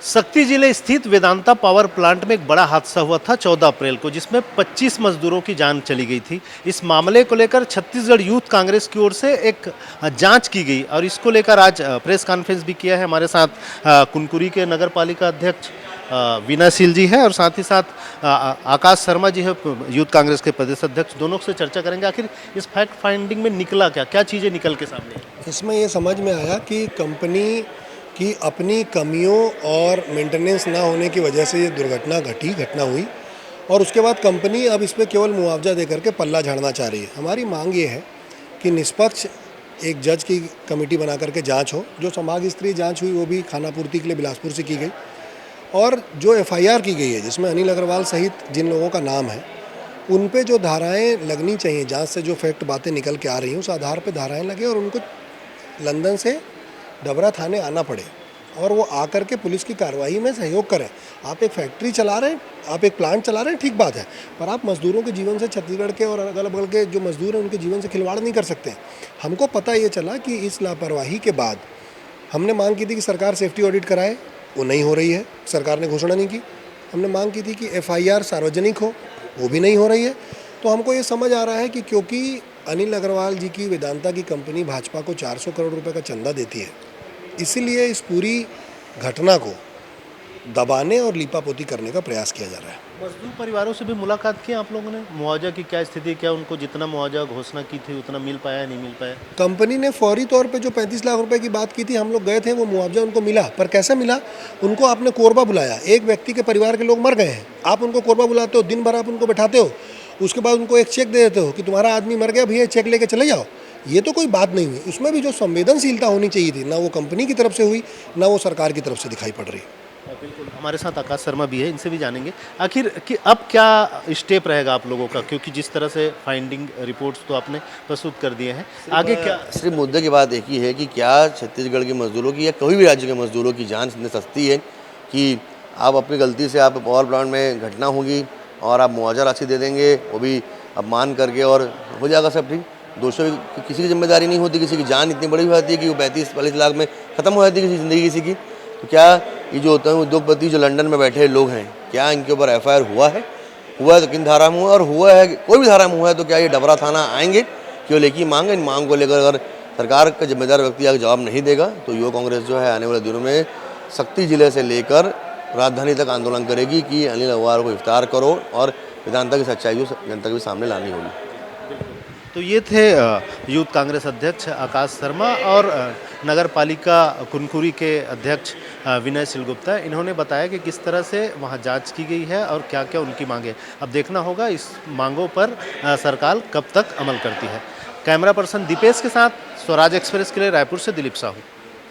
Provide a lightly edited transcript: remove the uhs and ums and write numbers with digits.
शक्ति जिले स्थित वेदांता पावर प्लांट में एक बड़ा हादसा हुआ था 14 अप्रैल को, जिसमें 25 मजदूरों की जान चली गई थी। इस मामले को लेकर छत्तीसगढ़ यूथ कांग्रेस की ओर से एक जांच की गई और इसको लेकर आज प्रेस कॉन्फ्रेंस भी किया है। हमारे साथ कुनकुरी के नगर पालिका अध्यक्ष विनयशील जी है और साथ ही साथ आकाश शर्मा जी है, यूथ कांग्रेस के प्रदेश अध्यक्ष। दोनों से चर्चा करेंगे आखिर इस फैक्ट फाइंडिंग में निकला क्या, क्या चीज़ें निकल के सामने आई? इसमें ये समझ में आया कि कंपनी की अपनी कमियों और मेंटेनेंस ना होने की वजह से ये घटना हुई और उसके बाद कंपनी अब इस पर केवल मुआवजा दे करके पल्ला झाड़ना चाह रही है। हमारी मांग ये है कि निष्पक्ष एक जज की कमेटी बना करके जांच हो। जो संभाग स्तरीय जांच हुई वो भी खानापूर्ति के लिए बिलासपुर से की गई और जो एफआईआर की गई है जिसमें अनिल अग्रवाल सहित जिन लोगों का नाम है उन पे जो धाराएं लगनी चाहिए, जांच से जो फैक्ट बातें निकल के आ रही हैं उस आधार पे धाराएं लगे और उनको लंदन से डबरा थाने आना पड़े और वो आकर के पुलिस की कार्रवाई में सहयोग करें। आप एक फैक्ट्री चला रहे हैं, आप एक प्लांट चला रहे हैं, ठीक बात है, पर आप मजदूरों के जीवन से, छत्तीसगढ़ के और अगल बगल के जो मजदूर हैं उनके जीवन से खिलवाड़ नहीं कर सकते। हमको पता ये चला कि इस लापरवाही के बाद हमने मांग की थी कि सरकार सेफ्टी ऑडिट कराए, वो नहीं हो रही है, सरकार ने घोषणा नहीं की। हमने मांग की थी कि एफआईआर सार्वजनिक हो, वो भी नहीं हो रही है। तो हमको ये समझ आ रहा है कि क्योंकि अनिल अग्रवाल जी की वेदांता की कंपनी भाजपा को 400 करोड़ रुपए का चंदा देती है, इसीलिए इस पूरी घटना को दबाने और लीपापोती करने का प्रयास किया जा रहा है। मजदूर परिवारों से भी मुलाकात की आप लोगों ने? मुआवजा की क्या स्थिति, क्या उनको जितना मुआवजा घोषणा की थी उतना मिल पाया, नहीं मिल पाया? कंपनी ने फौरी तौर पे जो 35 लाख रुपए की बात की थी, हम लोग गए थे, वो मुआवजा उनको मिला, पर कैसे मिला? उनको आपने कोरबा बुलाया, एक व्यक्ति के परिवार के लोग मर गए हैं, आप उनको कोरबा बुलाते हो, दिन भर आप उनको बैठाते हो, उसके बाद उनको एक चेक दे देते हो कि तुम्हारा आदमी मर गया भैया, चेक लेके चले जाओ। ये तो कोई बात नहीं हुई। उसमें भी जो संवेदनशीलता होनी चाहिए थी, ना वो कंपनी की तरफ से हुई, ना वो सरकार की तरफ से दिखाई पड़ रही। बिल्कुल, हमारे साथ आकाश शर्मा भी है, इनसे भी जानेंगे आखिर कि अब क्या स्टेप रहेगा आप लोगों का, क्योंकि जिस तरह से फाइंडिंग रिपोर्ट्स तो आपने प्रस्तुत कर दिए हैं, आगे क्या? सिर्फ मुद्दे की बात एक ही है कि क्या छत्तीसगढ़ के मजदूरों की या कोई भी राज्य के मजदूरों की जान इतनी सस्ती है कि आप अपनी गलती से आप पावर प्लांट में घटना होगी और आप मुआवजा राशि दे देंगे, वो भी अपमान करके, और हो जाएगा सब ठीक। दोषों की किसी की जिम्मेदारी नहीं होती, किसी की जान इतनी बड़ी हो जाती है कि वो 35-40 लाख में ख़त्म हो जाती है किसी ज़िंदगी किसी की। तो क्या ये जो होता है उद्योगपति जो लंदन में बैठे लोग हैं, क्या इनके ऊपर एफआईआर हुआ है तो किन धारा में हुआ, और हुआ है कोई भी धारा में हुआ है तो क्या ये डबरा थाना आएंगे क्यों लेके मांग? इन मांग को लेकर अगर सरकार का जिम्मेदार व्यक्ति अगर जवाब नहीं देगा तो युवा कांग्रेस जो है आने वाले दिनों में शक्ति जिले से लेकर राजधानी तक आंदोलन करेगी कि अनिल अग्रवाल को गिरफ्तार करो और वेदांता की सच्चाई जनता के सामने लानी होगी। तो ये थे यूथ कांग्रेस अध्यक्ष आकाश शर्मा और नगर पालिका कुनकुरी के अध्यक्ष विनयशील गुप्ता। इन्होंने बताया कि किस तरह से वहाँ जांच की गई है और क्या क्या उनकी मांगे। अब देखना होगा इस मांगों पर सरकार कब तक अमल करती है। कैमरा पर्सन दीपेश के साथ स्वराज एक्सप्रेस के लिए रायपुर से दिलीप साहू।